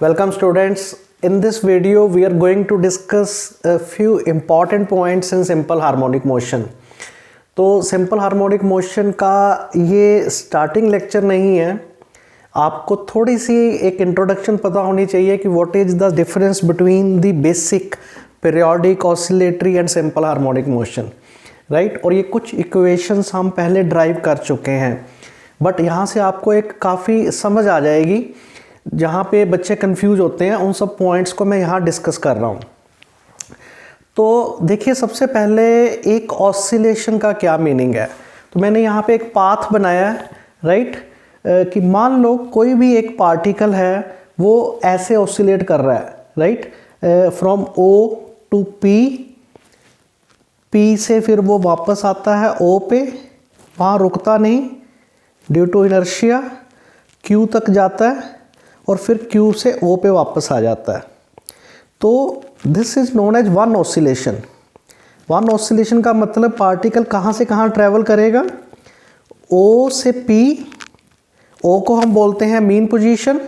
Welcome students. In this video we are going to discuss a few important points in simple harmonic motion. तो simple harmonic motion का ये starting lecture नहीं है, आपको थोड़ी सी एक इंट्रोडक्शन पता होनी चाहिए कि what is the difference between the basic periodic oscillatory and simple harmonic motion, right. और ये कुछ इक्वेशंस हम पहले ड्राइव कर चुके हैं, बट यहाँ से आपको एक काफ़ी समझ आ जाएगी। जहाँ पे बच्चे कंफ्यूज होते हैं उन सब पॉइंट्स को मैं यहाँ डिस्कस कर रहा हूँ। तो देखिए, सबसे पहले एक ऑसिलेशन का क्या मीनिंग है। तो मैंने यहाँ पे एक पाथ बनाया है, राइट, कि मान लो कोई भी एक पार्टिकल है वो ऐसे ऑसिलेट कर रहा है, right, from O to P, P से फिर वो वापस आता है ओ पे, वहाँ रुकता नहीं ड्यू टू इनर्शिया, क्यू तक जाता है और फिर क्यू से ओ पे वापस आ जाता है। तो this is known as one oscillation. One oscillation का मतलब पार्टिकल कहाँ से कहाँ ट्रैवल करेगा, ओ से पी, ओ को हम बोलते हैं मीन पोजीशन,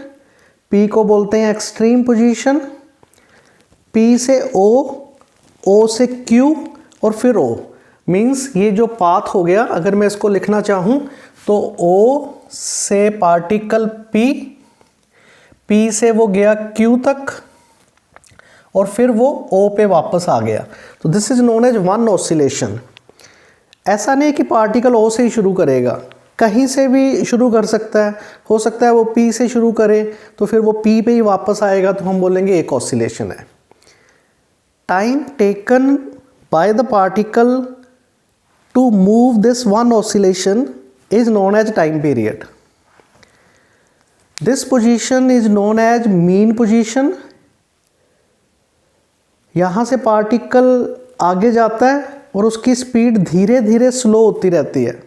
पी को बोलते हैं एक्सट्रीम पोजीशन, पी से ओ से क्यू और फिर ओ। मीन्स ये जो पाथ हो गया, अगर मैं इसको लिखना चाहूँ तो ओ से पार्टिकल पी से वो गया क्यू तक और फिर वो ओ पे वापस आ गया। तो this is known as one oscillation. ऐसा नहीं कि पार्टिकल ओ से ही शुरू करेगा, कहीं से भी शुरू कर सकता है। हो सकता है वो पी से शुरू करे तो फिर वो पी पे ही वापस आएगा, तो हम बोलेंगे एक ऑसिलेशन है। Time taken by the particle to move this one oscillation is known as time period. This position is known as mean position. यहाँ से पार्टिकल आगे जाता है और उसकी स्पीड धीरे धीरे स्लो होती रहती है।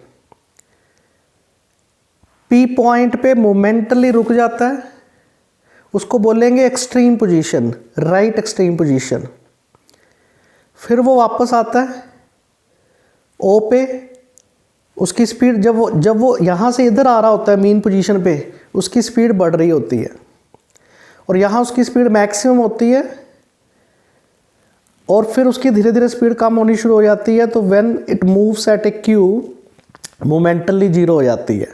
P पॉइंट पे मोमेंटली रुक जाता है, उसको बोलेंगे extreme position, right extreme position. फिर वो वापस आता है O पे, उसकी स्पीड जब वो यहाँ से इधर आ रहा होता है मीन पोजीशन पे, उसकी स्पीड बढ़ रही होती है और यहाँ उसकी स्पीड मैक्सिमम होती है और फिर उसकी धीरे धीरे स्पीड कम होनी शुरू हो जाती है। तो when it moves at a Q, momentarily zero हो जाती है।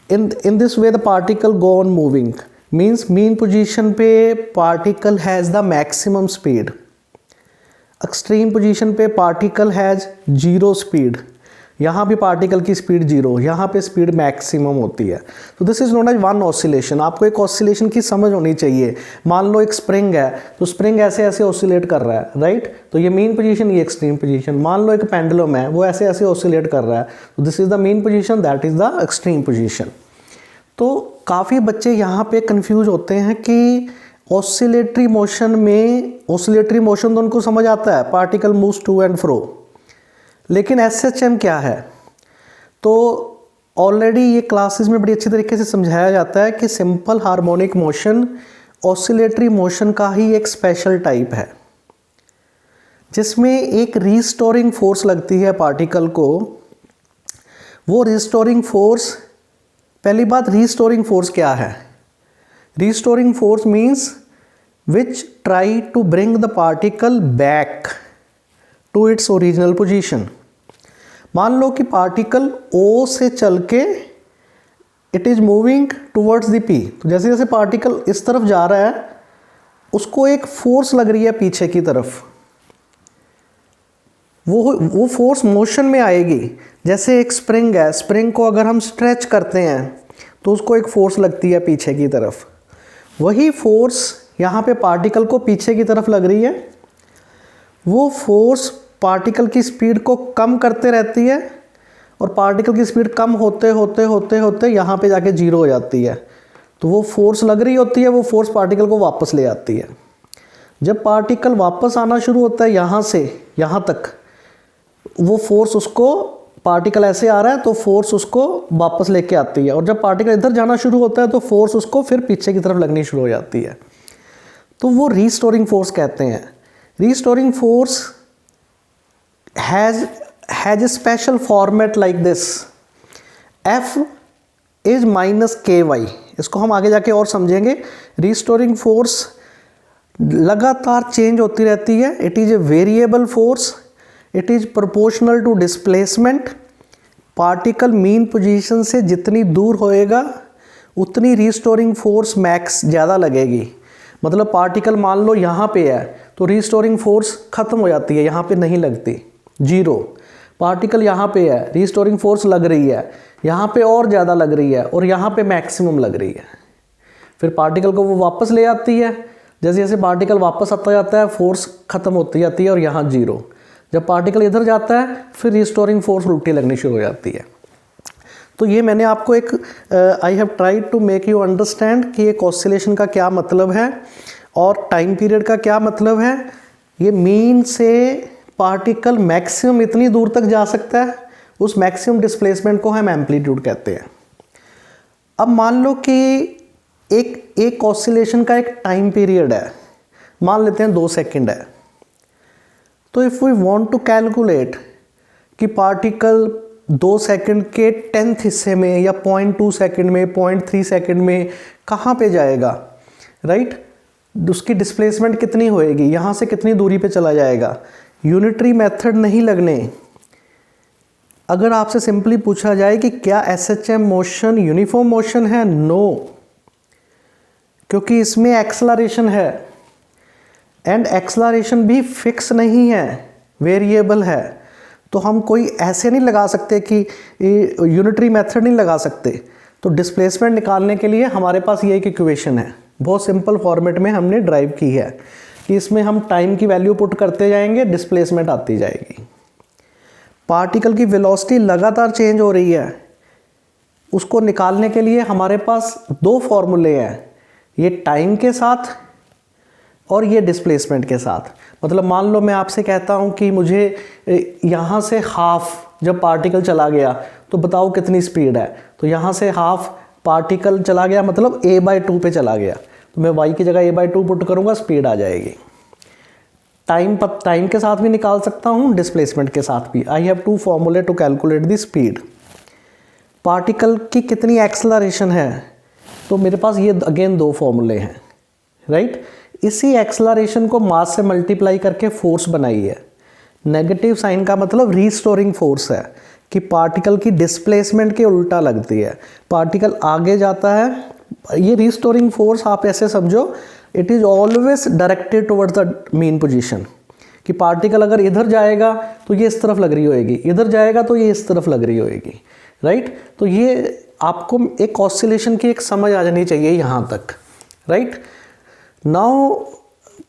In this way the particle go on moving, means mean position पे particle has the maximum speed, extreme position पे पार्टिकल हैज़ जीरो स्पीड, यहाँ भी पार्टिकल की speed zero, यहाँ पे स्पीड मैक्सिमम होती है। तो this is known as one oscillation. आपको एक ऑसिलेशन की समझ होनी चाहिए। मान लो एक स्प्रिंग है, तो स्प्रिंग ऐसे ऐसे ऑसिलेट कर रहा है, राइट, तो ये मीन पोजीशन, ये एक्सट्रीम पोजीशन। मान लो एक पेंडुलम है, वो ऐसे ऐसे ऑसिलेट कर रहा है, तो this is the mean position, that is the extreme position. तो काफ़ी बच्चे यहाँ पे कंफ्यूज होते हैं कि ऑसिलेटरी मोशन में, ऑसिलेटरी मोशन तो उनको समझ आता है, particle moves to and fro, लेकिन एसएचएम क्या है। तो ऑलरेडी ये क्लासेस में बड़ी अच्छी तरीके से समझाया जाता है कि simple harmonic motion oscillatory motion का ही एक स्पेशल टाइप है, जिसमें एक रीस्टोरिंग फोर्स लगती है पार्टिकल को। वो रीस्टोरिंग फोर्स, पहली बात, रीस्टोरिंग फोर्स क्या है। Restoring force means which try to bring the particle back to its original position. मान लो कि पार्टिकल O से चल के it is moving towards the P, तो जैसे जैसे पार्टिकल इस तरफ जा रहा है उसको एक फोर्स लग रही है पीछे की तरफ, वो फोर्स मोशन में आएगी। जैसे एक स्प्रिंग है, स्प्रिंग को अगर हम स्ट्रेच करते हैं तो उसको एक फोर्स लगती है पीछे की तरफ, वही फोर्स यहाँ पे पार्टिकल को पीछे की तरफ लग रही है। वो फोर्स पार्टिकल की स्पीड को कम करते रहती है और पार्टिकल की स्पीड कम होते होते होते होते यहाँ पे जाके जीरो हो जाती है। तो वो फोर्स लग रही होती है, वो फोर्स पार्टिकल को वापस ले आती है। जब पार्टिकल वापस आना शुरू होता है यहाँ से यहाँ तक, वो फोर्स उसको, पार्टिकल ऐसे आ रहा है तो फोर्स उसको वापस लेके आती है, और जब पार्टिकल इधर जाना शुरू होता है तो फोर्स उसको फिर पीछे की तरफ लगनी शुरू हो जाती है। तो वो रीस्टोरिंग फोर्स कहते हैं। Restoring force has a special format like this. F is minus ky, इसको हम आगे जाके और समझेंगे। रिस्टोरिंग फोर्स लगातार चेंज होती रहती है, it is a variable force, it is proportional to displacement. Particle mean position से जितनी दूर होएगा उतनी रिस्टोरिंग फोर्स मैक्स ज़्यादा लगेगी। मतलब पार्टिकल मान लो यहाँ पे है तो रिस्टोरिंग फोर्स ख़त्म हो जाती है, यहाँ पे नहीं लगती, जीरो। पार्टिकल यहाँ पे है, रिस्टोरिंग फोर्स लग रही है, यहाँ पे और ज़्यादा लग रही है और यहाँ पे मैक्सिमम लग रही है। फिर पार्टिकल को वो वापस ले आती है, जैसे जैसे पार्टिकल वापस आता जाता है फोर्स ख़त्म होती जाती है और यहाँ जीरो। जब पार्टिकल इधर जाता है फिर रिस्टोरिंग फोर्स उल्टी लगनी शुरू हो जाती है। तो ये मैंने आपको एक I have tried to make you understand कि एक ऑसिलेशन का क्या मतलब है और टाइम पीरियड का क्या मतलब है। ये मीन से पार्टिकल मैक्सिमम इतनी दूर तक जा सकता है, उस मैक्सिमम डिस्प्लेसमेंट को हम एम्पलीट्यूड कहते हैं। अब मान लो कि एक ऑसिलेशन का एक टाइम पीरियड है, मान लेते हैं 2 सेकंड है। तो if we want to calculate कि पार्टिकल 2 सेकंड के 10th हिस्से में या 0.2 सेकंड में, 0.3 सेकंड में कहाँ पे जाएगा, राइट, उसकी डिस्प्लेसमेंट कितनी होएगी, यहाँ से कितनी दूरी पे चला जाएगा, यूनिटरी मेथड नहीं लगने। अगर आपसे सिंपली पूछा जाए कि क्या एसएचएम मोशन यूनिफॉर्म मोशन है, नो, क्योंकि इसमें एक्सेलरेशन है एंड एक्सेलरेशन भी फिक्स नहीं है, वेरिएबल है। तो हम कोई ऐसे नहीं लगा सकते कि यूनिटरी मेथड नहीं लगा सकते। तो डिस्प्लेसमेंट निकालने के लिए हमारे पास ये एक इक्वेशन है, बहुत सिंपल फॉर्मेट में हमने ड्राइव की है कि इसमें हम टाइम की वैल्यू पुट करते जाएंगे, डिस्प्लेसमेंट आती जाएगी। पार्टिकल की वेलोसिटी लगातार चेंज हो रही है, उसको निकालने के लिए हमारे पास 2 फॉर्मूले हैं, ये टाइम के साथ और ये डिस्प्लेसमेंट के साथ। मतलब मान लो मैं आपसे कहता हूँ कि मुझे यहाँ से हाफ जब पार्टिकल चला गया तो बताओ कितनी स्पीड है। तो यहाँ से हाफ पार्टिकल चला गया मतलब a/2 पे चला गया, तो मैं y की जगह a/2 पुट करूँगा, स्पीड आ जाएगी। टाइम के साथ भी निकाल सकता हूँ, डिस्प्लेसमेंट के साथ भी। आई हैव 2 फॉर्मूले to calculate the speed. Particle की कितनी एक्सेलरेशन है, तो मेरे पास ये अगेन 2 फॉर्मूले हैं, राइट। इसी एक्सेलरेशन को मास से मल्टीप्लाई करके फोर्स बनाई है। नेगेटिव साइन का मतलब रीस्टोरिंग फोर्स है कि पार्टिकल की डिस्प्लेसमेंट के उल्टा लगती है, पार्टिकल आगे जाता है। ये रीस्टोरिंग फोर्स आप ऐसे समझो, it is always directed towards the mean position, कि पार्टिकल अगर इधर जाएगा तो ये इस तरफ लग रही होएगी, इधर जाएगा तो ये इस तरफ लग रही होएगी, राइट। तो ये आपको एक ऑसिलेशन की एक समझ आ जानी चाहिए यहाँ तक, राइट। नाउ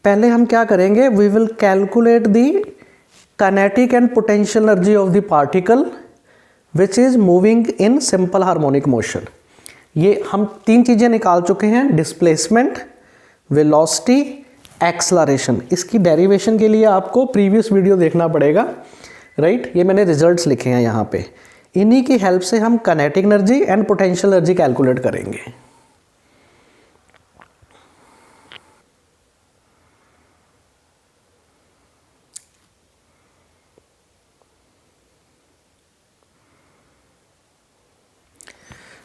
पहले हम क्या करेंगे, we will calculate the kinetic and potential energy of the particle which is moving in simple harmonic motion. ये हम 3 चीज़ें निकाल चुके हैं, डिस्प्लेसमेंट, वेलोसिटी, एक्सेलरेशन। इसकी डेरिवेशन के लिए आपको प्रीवियस वीडियो देखना पड़ेगा, राइट। ये मैंने रिजल्ट्स लिखे हैं यहाँ पे, इन्हीं की हेल्प से हम kinetic energy and potential energy calculate करेंगे।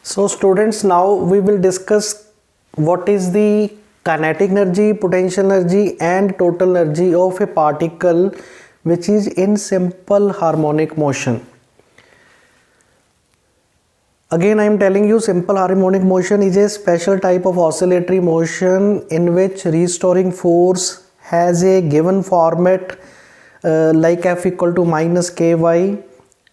So students, now we will discuss what is the kinetic energy, potential energy and total energy of a particle which is in simple harmonic motion. Again I am telling you, simple harmonic motion is a special type of oscillatory motion in which restoring force has a given format like F equal to minus ky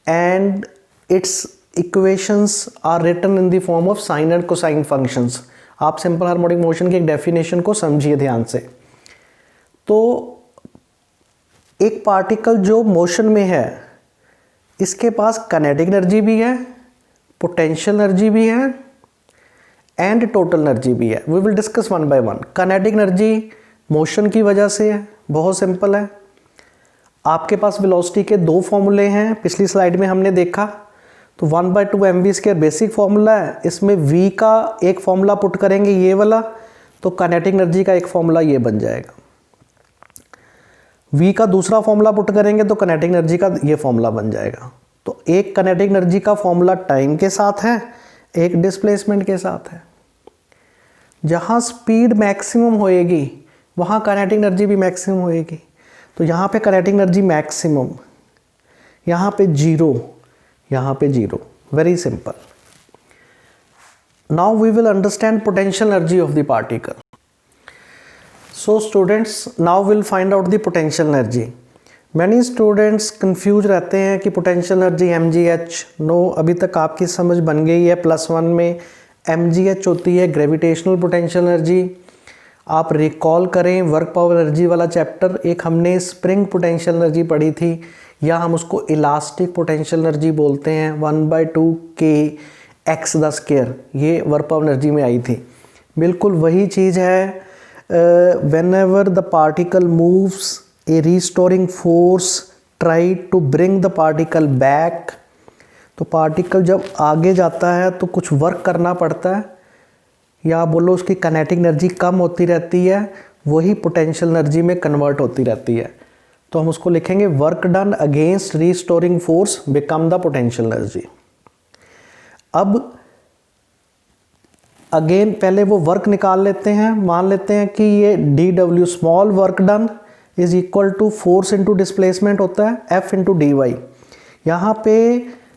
and its equations are written in the form of sine and cosine functions. आप simple harmonic motion की एक definition को समझिए ध्यान से। तो एक particle जो मोशन में है, इसके पास काइनेटिक एनर्जी भी है, पोटेंशियल एनर्जी भी है एंड टोटल एनर्जी भी है। We will discuss one by one. Kinetic energy motion की वजह से है, बहुत सिंपल है। आपके पास वेलोसिटी के 2 फॉर्मूले हैं, पिछली स्लाइड में हमने देखा। तो 1/2 mv² बेसिक फॉर्मूला है, इसमें v का एक फॉर्मूला पुट करेंगे ये वाला, तो काइनेटिक एनर्जी का एक फॉर्मूला ये बन जाएगा। v का दूसरा फॉर्मूला पुट करेंगे तो काइनेटिक एनर्जी का ये फॉर्मूला बन जाएगा। तो एक काइनेटिक एनर्जी का फॉर्मूला टाइम के साथ है, एक डिस्प्लेसमेंट के साथ है। जहाँ स्पीड मैक्सिमम होएगी वहाँ काइनेटिक एनर्जी भी मैक्सिमम होएगी। तो यहाँ पे काइनेटिक एनर्जी मैक्सिमम, यहाँ पे जीरो, यहाँ पे zero. Very simple. Now we will understand potential energy of the particle. So students, now will find out the potential energy. Many students confuse रहते हैं कि पोटेंशियल एनर्जी mgh। नो, अभी तक आपकी समझ बन गई है। +1 में mgh होती है ग्रेविटेशनल पोटेंशियल एनर्जी। आप रिकॉल करें वर्क पावर एनर्जी वाला चैप्टर, एक हमने स्प्रिंग पोटेंशियल एनर्जी पढ़ी थी, या हम उसको इलास्टिक पोटेंशियल एनर्जी बोलते हैं। 1/2 kx², ये वर्क पावर एनर्जी में आई थी। बिल्कुल वही चीज़ है। whenever the particle moves, a restoring force try to bring the particle back। तो पार्टिकल जब आगे जाता है तो कुछ वर्क करना पड़ता है, या बोलो उसकी काइनेटिक एनर्जी कम होती रहती है, वही पोटेंशियल एनर्जी में कन्वर्ट होती रहती है। तो हम उसको लिखेंगे work done against restoring force become the potential energy. अब अगेन पहले वो वर्क निकाल लेते हैं। मान लेते हैं कि ये dw small work done is equal to force into displacement होता है F इंटू dy। यहाँ पे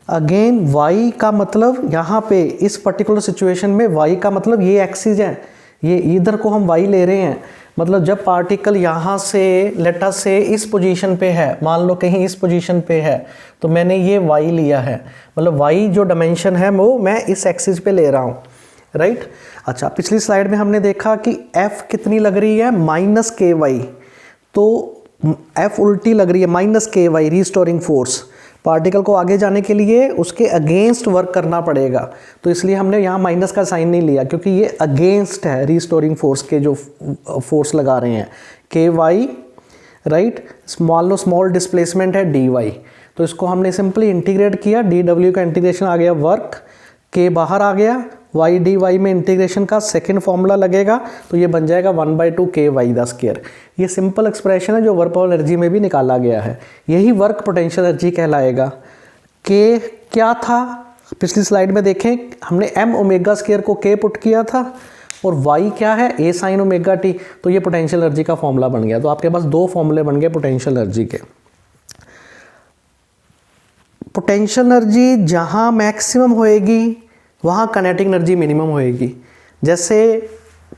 अगेन y का मतलब, यहाँ पे इस पर्टिकुलर सिचुएशन में y का मतलब ये एक्सिस है, ये इधर को हम y ले रहे हैं। मतलब जब पार्टिकल यहाँ से लेट अस से इस पोजीशन पे है, मान लो कहीं इस पोजीशन पे है, तो मैंने ये y लिया है, मतलब y जो डायमेंशन है वो मैं इस एक्सिस पे ले रहा हूँ, राइट। अच्छा, पिछली स्लाइड में हमने देखा कि F कितनी लग रही है -ky, तो F उल्टी लग रही है -ky रीस्टोरिंग फोर्स। पार्टिकल को आगे जाने के लिए उसके अगेंस्ट वर्क करना पड़ेगा, तो इसलिए हमने यहाँ माइनस का साइन नहीं लिया, क्योंकि ये अगेंस्ट है रीस्टोरिंग फोर्स के जो फोर्स लगा रहे हैं ky, राइट। मान लो स्मॉल डिस्प्लेसमेंट है dy, तो इसको हमने सिंपली इंटीग्रेट किया, dw का इंटीग्रेशन आ गया वर्क, k बाहर आ गया, y dy में इंटीग्रेशन का सेकेंड फॉर्मूला लगेगा, तो ये बन जाएगा 1/2 ky²। ये सिंपल एक्सप्रेशन है जो वर्क पावर एनर्जी में भी निकाला गया है, यही वर्क पोटेंशियल एनर्जी कहलाएगा। k क्या था पिछली स्लाइड में देखें, हमने m⍵² को k पुट किया था, और y क्या है a sin ω_t, तो ये पोटेंशियल एनर्जी का फॉर्मूला बन गया। तो आपके पास दो फॉर्मूले बन गए पोटेंशियल एनर्जी के। पोटेंशियल एनर्जी जहाँ मैक्सिमम होएगी वहाँ काइनेटिक एनर्जी मिनिमम होएगी। जैसे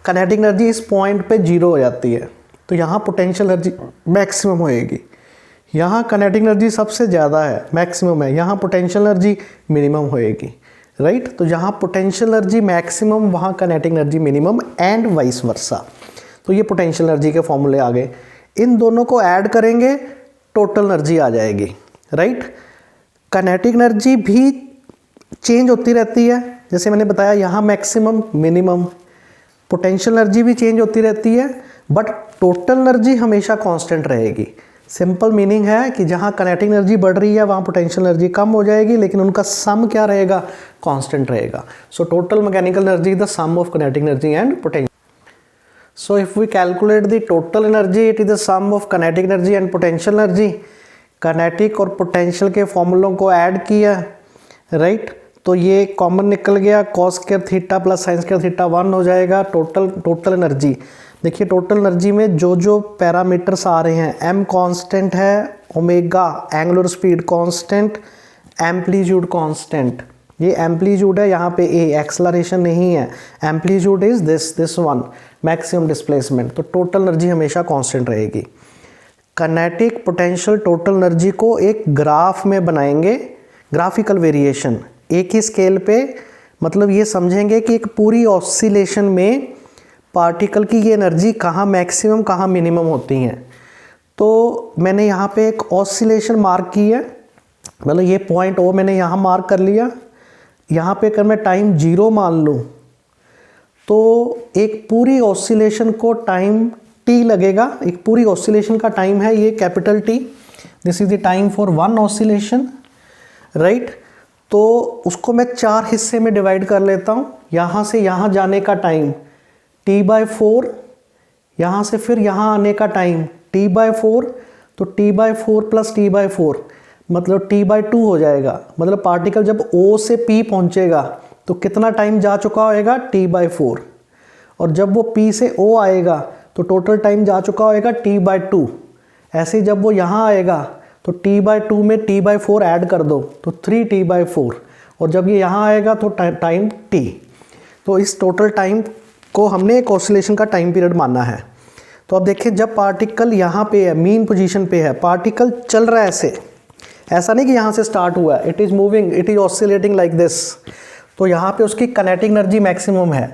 काइनेटिक एनर्जी इस पॉइंट पे 0 हो जाती है, तो यहाँ पोटेंशियल एनर्जी मैक्सिमम होएगी। यहाँ काइनेटिक एनर्जी सबसे ज़्यादा है, मैक्सिमम है, यहाँ पोटेंशियल एनर्जी मिनिमम होएगी, राइट। तो जहाँ पोटेंशियल एनर्जी मैक्सिमम वहाँ kinetic energy minimum, and vice versa. तो ये पोटेंशियल एनर्जी के फॉर्मूले आ गए। इन दोनों को ऐड करेंगे टोटल एनर्जी आ जाएगी, राइट। काइनेटिक एनर्जी भी चेंज होती रहती है, जैसे मैंने बताया यहाँ मैक्सिमम मिनिमम। पोटेंशियल एनर्जी भी चेंज होती रहती है, बट टोटल एनर्जी हमेशा कांस्टेंट रहेगी। सिंपल मीनिंग है कि जहाँ काइनेटिक एनर्जी बढ़ रही है वहाँ पोटेंशियल एनर्जी कम हो जाएगी, लेकिन उनका सम क्या रहेगा, कांस्टेंट रहेगा। So total mechanical energy the sum of kinetic energy and potential. So if we calculate the total energy, it is the sum of kinetic energy and potential energy. Kinetic और potential के फॉर्मूलों को add किया, right, तो ये common निकल गया, cos² θ plus sin² θ 1 हो जाएगा। टोटल एनर्जी देखिए, टोटल एनर्जी में जो जो पैरामीटर्स आ रहे हैं, m कांस्टेंट है, omega angular speed constant, amplitude constant, ये एम्पलीट्यूड है, यहाँ पे a एक्सेलरेशन नहीं है, amplitude is this one, maximum displacement. तो टोटल एनर्जी हमेशा कांस्टेंट रहेगी। काइनेटिक पोटेंशियल टोटल एनर्जी को एक ग्राफ में बनाएंगे, ग्राफिकल वेरिएशन, एक ही स्केल पे, मतलब ये समझेंगे कि एक पूरी ऑसिलेशन में पार्टिकल की ये एनर्जी कहाँ मैक्सिमम कहाँ मिनिमम होती हैं। तो मैंने यहाँ पे एक ऑसिलेशन मार्क की है, मतलब ये पॉइंट ओ मैंने यहाँ मार्क कर लिया। यहाँ पे अगर मैं टाइम 0 मान लूँ तो एक पूरी ऑसिलेशन को टाइम t लगेगा। एक पूरी ऑसिलेशन का टाइम है ये capital T, this is the time for one oscillation, right. तो उसको मैं 4 हिस्से में डिवाइड कर लेता हूँ। यहाँ से यहाँ जाने का टाइम t/4, यहाँ से फिर यहाँ आने का टाइम t/4, तो t/4 प्लस t/4 मतलब t/2 हो जाएगा। मतलब पार्टिकल जब O से P पहुँचेगा तो कितना टाइम जा चुका होएगा, t/4। और जब वो P से O आएगा तो टोटल टाइम जा चुका होएगा T/2। ऐसे ही जब वो यहाँ आएगा तो T/2 में T/4 ऐड कर दो तो 3T/4, और जब ये यहाँ आएगा तो टाइम T। तो इस टोटल टाइम को हमने एक ऑसिलेशन का टाइम पीरियड माना है। तो अब देखिए, जब पार्टिकल यहाँ पे है, मीन पोजीशन पे है, पार्टिकल चल रहा है ऐसे, ऐसा नहीं कि यहाँ से स्टार्ट हुआ, it is moving, it is oscillating like this. तो यहाँ पे उसकी काइनेटिक एनर्जी मैक्सिमम है,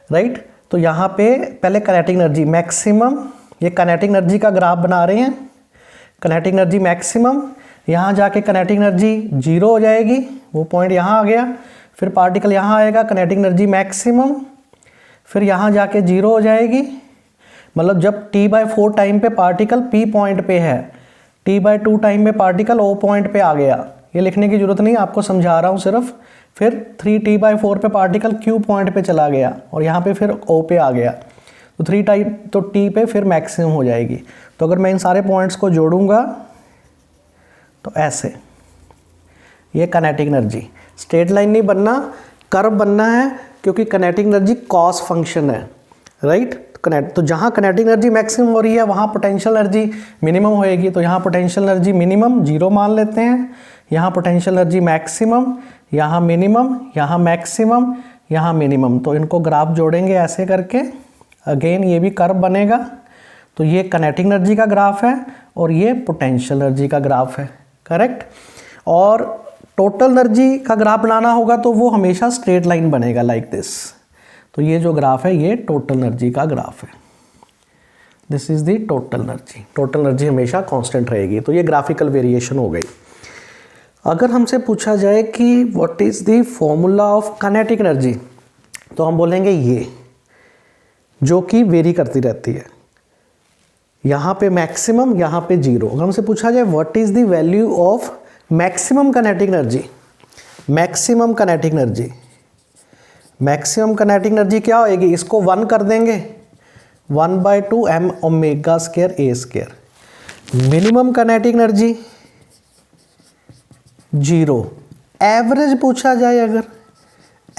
राइट। तो यहाँ पे पहले काइनेटिक एनर्जी मैक्सिमम, ये काइनेटिक एनर्जी का ग्राफ बना रहे हैं, काइनेटिक एनर्जी मैक्सिमम, यहाँ जाके काइनेटिक एनर्जी 0 हो जाएगी, वो पॉइंट यहाँ आ गया, फिर पार्टिकल यहाँ आएगा, काइनेटिक एनर्जी मैक्सिमम, फिर यहाँ जाके 0 हो जाएगी। मतलब जब T/4 टाइम पे पार्टिकल P पॉइंट पे है, T/2 टाइम में पार्टिकल O पॉइंट पे आ गया, ये लिखने की जरूरत नहीं, आपको समझा रहा हूँ सिर्फ। फिर 3T/4 पे पार्टिकल Q पॉइंट पे चला गया और यहाँ पे फिर O पे आ गया, तो 3 तो T पे फिर मैक्सिमम हो जाएगी। तो अगर मैं इन सारे पॉइंट्स को जोड़ूंगा तो ऐसे, ये काइनेटिक एनर्जी, स्ट्रेट लाइन नहीं बनना, कर्व बनना है, क्योंकि काइनेटिक एनर्जी कॉस फंक्शन है, राइट। तो जहाँ काइनेटिक एनर्जी मैक्सिमम हो रही है वहाँ पोटेंशियल एनर्जी मिनिमम होएगी, तो यहाँ पोटेंशियल एनर्जी मिनिमम 0 मान लेते हैं, यहाँ पोटेंशियल एनर्जी मैक्सिमम, यहाँ मिनिमम, यहाँ मैक्सिमम, यहाँ मिनिमम। तो इनको ग्राफ जोड़ेंगे ऐसे करके, अगेन ये भी कर्व बनेगा। तो ये काइनेटिक एनर्जी का ग्राफ है और ये पोटेंशियल एनर्जी का ग्राफ है, करेक्ट। और टोटल एनर्जी का ग्राफ बनाना होगा तो वो हमेशा स्ट्रेट लाइन बनेगा लाइक दिस। तो ये जो ग्राफ है ये टोटल एनर्जी का ग्राफ है, this is the total energy. Total energy हमेशा कांस्टेंट रहेगी। तो ये ग्राफिकल वेरिएशन हो गई। अगर हमसे पूछा जाए कि what is the formula of kinetic energy, तो हम बोलेंगे ये, जो कि वेरी करती रहती है, यहाँ पे मैक्सिमम, यहाँ पे 0। अगर हमसे पूछा जाए what is the value of maximum kinetic energy, maximum kinetic energy, maximum kinetic energy क्या होएगी, इसको 1 कर देंगे, 1/2 m⍵²a²। Minimum kinetic energy 0। Average पूछा जाए, अगर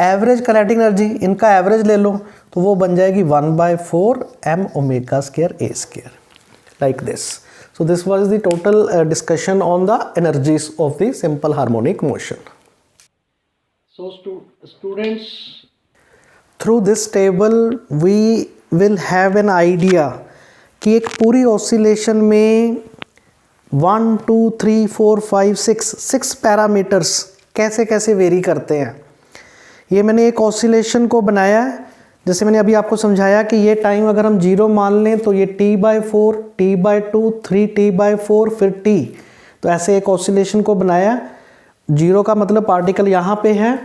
एवरेज काइनेटिक एनर्जी, इनका एवरेज ले लो तो वो बन जाएगी 1/4 m⍵²a², like this. So this was the total discussion on the energies of the simple harmonic motion. So students, through this table we will have an idea कि एक पूरी oscillation में 1 2 3 4 5 6 पैरामीटर्स कैसे कैसे वेरी करते हैं। ये मैंने एक oscillation को बनाया है, जैसे मैंने अभी आपको समझाया कि ये टाइम अगर हम 0 मान लें तो ये T/4, T/2, 3T/4, फिर T। तो ऐसे एक ऑसिलेशन को बनाया। 0 का मतलब पार्टिकल यहाँ पे है,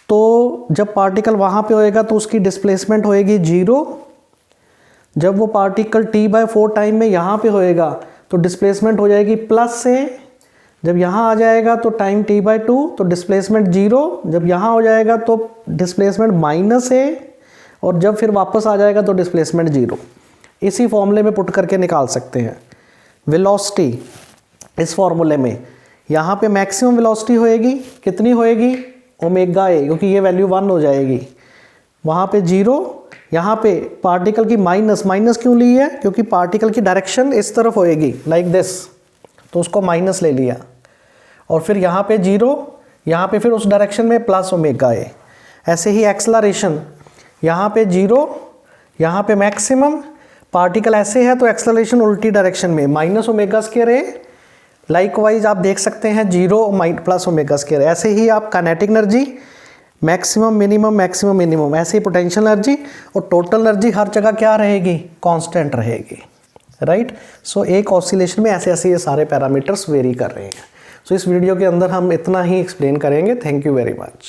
तो जब पार्टिकल वहाँ पे होएगा तो उसकी डिस्प्लेसमेंट होएगी 0। जब वो पार्टिकल T/4 टाइम में यहाँ पे होएगा तो डिस्प्लेसमेंट हो जाएगी प्लस से। जब यहाँ आ जाएगा तो टाइम T/2 तो डिस्प्लेसमेंट 0। जब यहाँ हो जाएगा तो डिस्प्लेसमेंट माइनस है, और जब फिर वापस आ जाएगा तो डिस्प्लेसमेंट 0। इसी फॉर्मूले में पुट करके निकाल सकते हैं वेलोसिटी। इस फॉर्मूले में यहाँ पे मैक्सिमम वेलोसिटी होएगी, कितनी होएगी, ओमेगा ए, क्योंकि ये वैल्यू 1 हो जाएगी। वहाँ पे 0, यहाँ पे पार्टिकल की माइनस क्यों ली है, क्योंकि पार्टिकल की डायरेक्शन इस तरफ होएगी लाइक दिस, तो उसको माइनस ले लिया। और फिर यहाँ पे 0, यहाँ पे फिर उस डायरेक्शन में प्लस ओमेगा ए। ऐसे ही एक्सेलरेशन, यहाँ पे 0, यहाँ पे मैक्सिमम, पार्टिकल ऐसे है तो एक्सेलरेशन उल्टी डायरेक्शन में -ω²a। लाइकवाइज आप देख सकते हैं 0 + ω²। ऐसे ही आप kinetic energy maximum minimum maximum minimum, ऐसे ही पोटेंशियल एनर्जी और टोटल एनर्जी हर जगह क्या रहेगी, कांस्टेंट रहेगी, राइट। सो एक ऑसिलेशन में ऐसे ऐसे ये सारे पैरामीटर्स वेरी कर रहे हैं। सो इस वीडियो के अंदर हम इतना ही एक्सप्लेन करेंगे। Thank you very much.